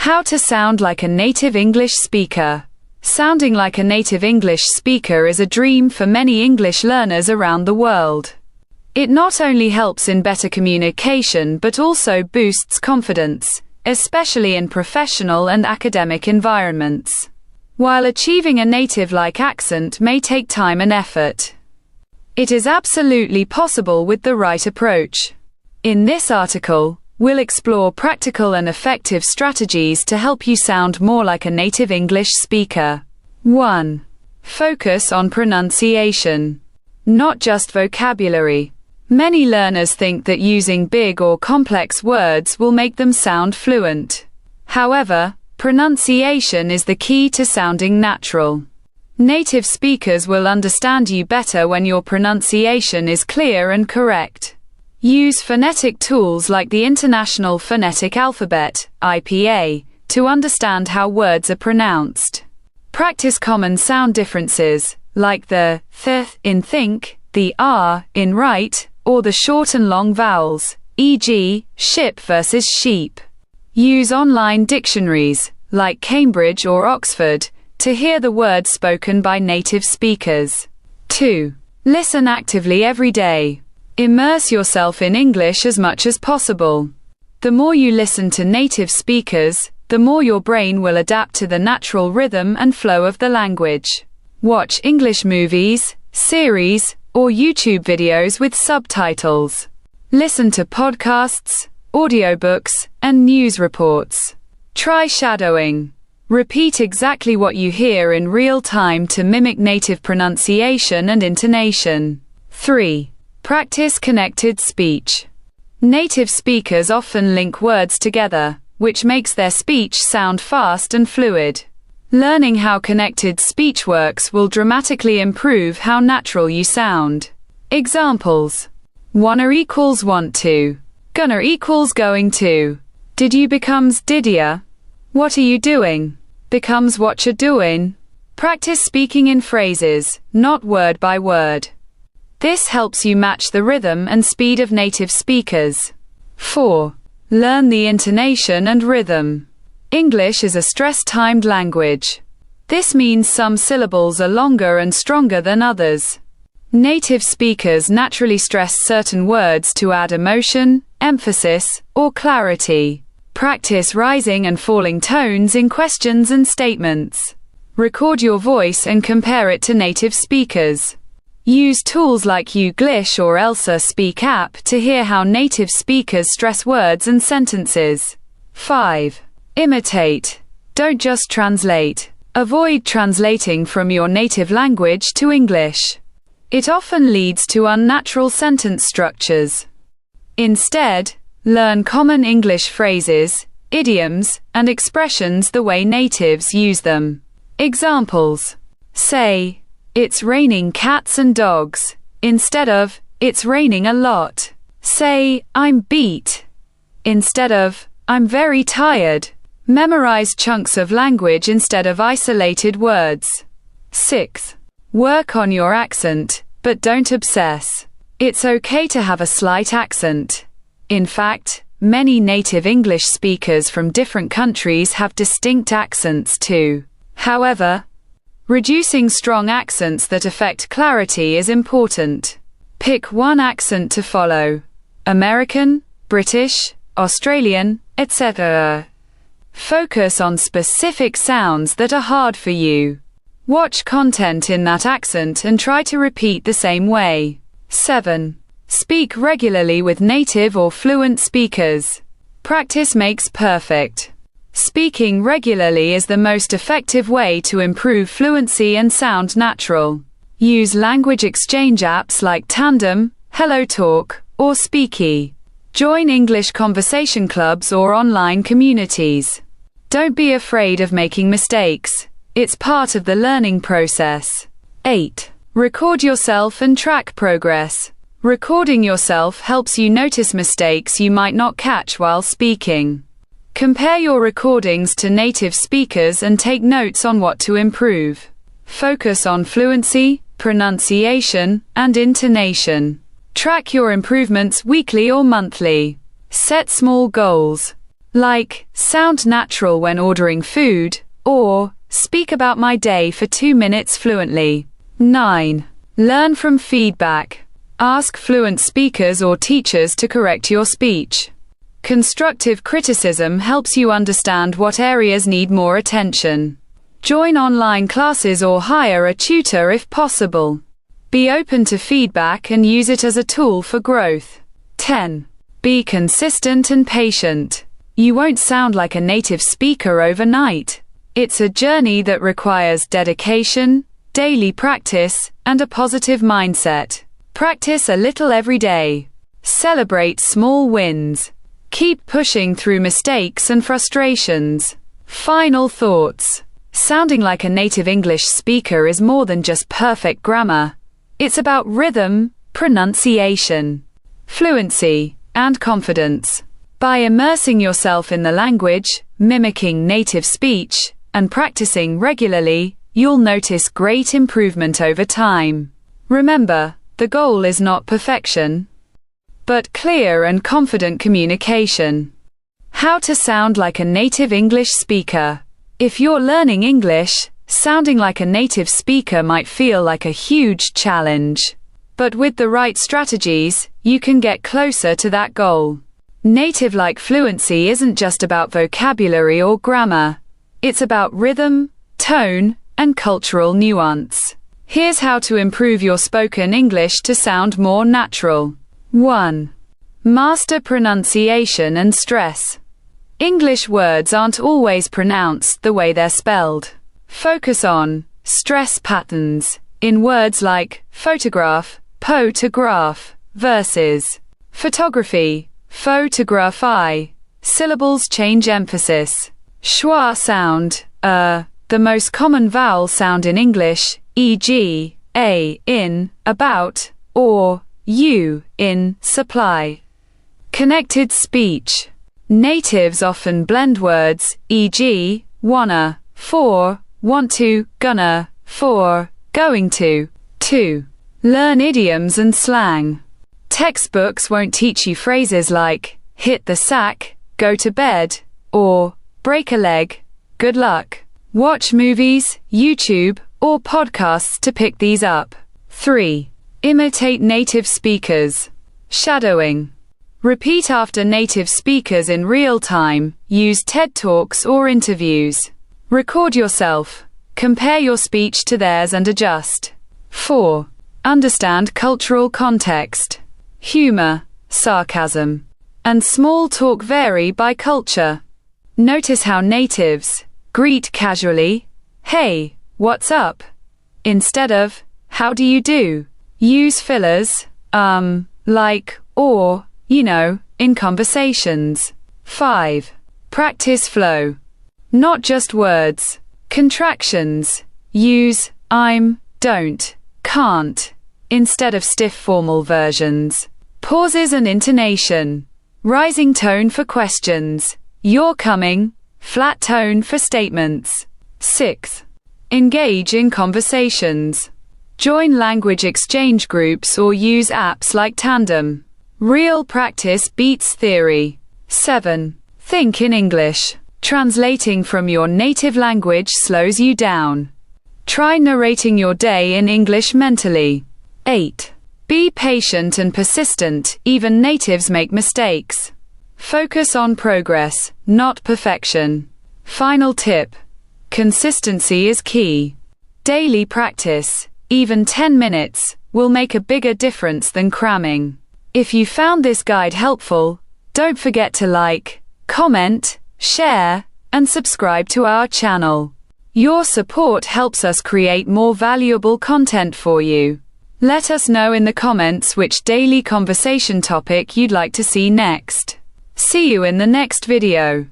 How to sound like a native English speaker. Sounding like a native English speaker is a dream for many English learners around the world. It not only helps in better communication but also boosts confidence, especially in professional and academic environments. While achieving a native-like accent may take time and effort, it is absolutely possible with the right approach. In this article, we'll explore practical and effective strategies to help you sound more like a native English speaker. 1. Focus on pronunciation, not just vocabulary. Many learners think that using big or complex words will make them sound fluent. However, pronunciation is the key to sounding natural. Native speakers will understand you better when your pronunciation is clear and correct. Use phonetic tools like the International Phonetic Alphabet, IPA, to understand how words are pronounced. Practice common sound differences, like the th in think, the r in right, or the short and long vowels, e.g., ship versus sheep. Use online dictionaries, like Cambridge or Oxford, to hear the words spoken by native speakers. 2. Listen actively every day. Immerse yourself in English as much as possible. The more you listen to native speakers, the more your brain will adapt to the natural rhythm and flow of the language. Watch English movies, series, or YouTube videos with subtitles. Listen to podcasts, audiobooks, and news reports. Try shadowing. Repeat exactly what you hear in real time to mimic native pronunciation and intonation. 3. Practice connected speech. Native speakers often link words together, which makes their speech sound fast and fluid. Learning how connected speech works will dramatically improve how natural you sound. Examples. Wanna equals want to. Gonna equals going to. Did you becomes did ya. What are you doing? Becomes what you're doing. Practice speaking in phrases, not word by word. This helps you match the rhythm and speed of native speakers. 4. Learn the intonation and rhythm. English is a stress-timed language. This means some syllables are longer and stronger than others. Native speakers naturally stress certain words to add emotion, emphasis, or clarity. Practice rising and falling tones in questions and statements. Record your voice and compare it to native speakers. Use tools like Uglish or Elsa Speak app to hear how native speakers stress words and sentences. 5. Imitate. Don't just translate. Avoid translating from your native language to English. It often leads to unnatural sentence structures. Instead, learn common English phrases, idioms, and expressions the way natives use them. Examples. Say, "It's raining cats and dogs," instead of, "It's raining a lot." Say, "I'm beat," instead of, "I'm very tired." Memorize chunks of language instead of isolated words. 6. Work on your accent, but don't obsess. It's okay to have a slight accent. In fact, many native English speakers from different countries have distinct accents too. However, reducing strong accents that affect clarity is important. Pick one accent to follow: American, British, Australian, etc. Focus on specific sounds that are hard for you. Watch content in that accent and try to repeat the same way. 7. Speak regularly with native or fluent speakers. Practice makes perfect. Speaking regularly is the most effective way to improve fluency and sound natural. Use language exchange apps like Tandem, HelloTalk, or Speaky. Join English conversation clubs or online communities. Don't be afraid of making mistakes. It's part of the learning process. 8. Record yourself and track progress. Recording yourself helps you notice mistakes you might not catch while speaking. Compare your recordings to native speakers and take notes on what to improve. Focus on fluency, pronunciation, and intonation. Track your improvements weekly or monthly. Set small goals. like sound natural when ordering food, or speak about my day for 2 minutes fluently. 9. Learn from feedback. Ask fluent speakers or teachers to correct your speech. Constructive criticism helps you understand what areas need more attention. Join online classes or hire a tutor if possible. Be open to feedback and use it as a tool for growth. 10. Be consistent and patient. You won't sound like a native speaker overnight. It's a journey that requires dedication, daily practice, and a positive mindset. Practice a little every day. Celebrate small wins. Keep pushing through mistakes and frustrations. Final thoughts. Sounding like a native English speaker is more than just perfect grammar. It's about rhythm, pronunciation, fluency, and confidence. By immersing yourself in the language, mimicking native speech, and practicing regularly, you'll notice great improvement over time. Remember, the goal is not perfection, but clear and confident communication. How to sound like a native English speaker. If you're learning English, sounding like a native speaker might feel like a huge challenge. But with the right strategies, you can get closer to that goal. Native-like fluency isn't just about vocabulary or grammar. It's about rhythm, tone, and cultural nuance. Here's how to improve your spoken English to sound more natural. 1. Master pronunciation and stress. English words aren't always pronounced the way they're spelled. Focus on stress patterns in words like photograph, photograph, versus photography, photography. Syllables change emphasis. Schwa sound, the most common vowel sound in English, e.g., a in about, or u in supply. Connected speech. Natives often blend words, e.g., wanna, for, want to, gonna, for, going to. 2. Learn idioms and slang. Textbooks won't teach you phrases like hit the sack, go to bed, or break a leg, good luck. Watch movies, YouTube, or podcasts to pick these up. 3. Imitate native speakers. Shadowing. Repeat after native speakers in real time. Use TED Talks or interviews. Record yourself. Compare your speech to theirs and adjust. 4. Understand cultural context. Humor, sarcasm, and small talk vary by culture. Notice how natives greet casually, "Hey, what's up?" instead of, "How do you do?" Use fillers, like, or, in conversations. 5. Practice flow. Not just words. Contractions. Use I'm, don't, can't, instead of stiff formal versions. Pauses and intonation. Rising tone for questions. You're coming. Flat tone for statements. 6. Engage in conversations. Join language exchange groups or use apps like Tandem. Real practice beats theory. 7. Think in English. Translating from your native language slows you down. Try narrating your day in English mentally. 8. Be patient and persistent, even natives make mistakes. Focus on progress, not perfection. Final tip. Consistency is key. Daily practice, even 10 minutes, will make a bigger difference than cramming. If you found this guide helpful, don't forget to like, comment, share, and subscribe to our channel. Your support helps us create more valuable content for you. Let us know in the comments which daily conversation topic you'd like to see next. See you in the next video.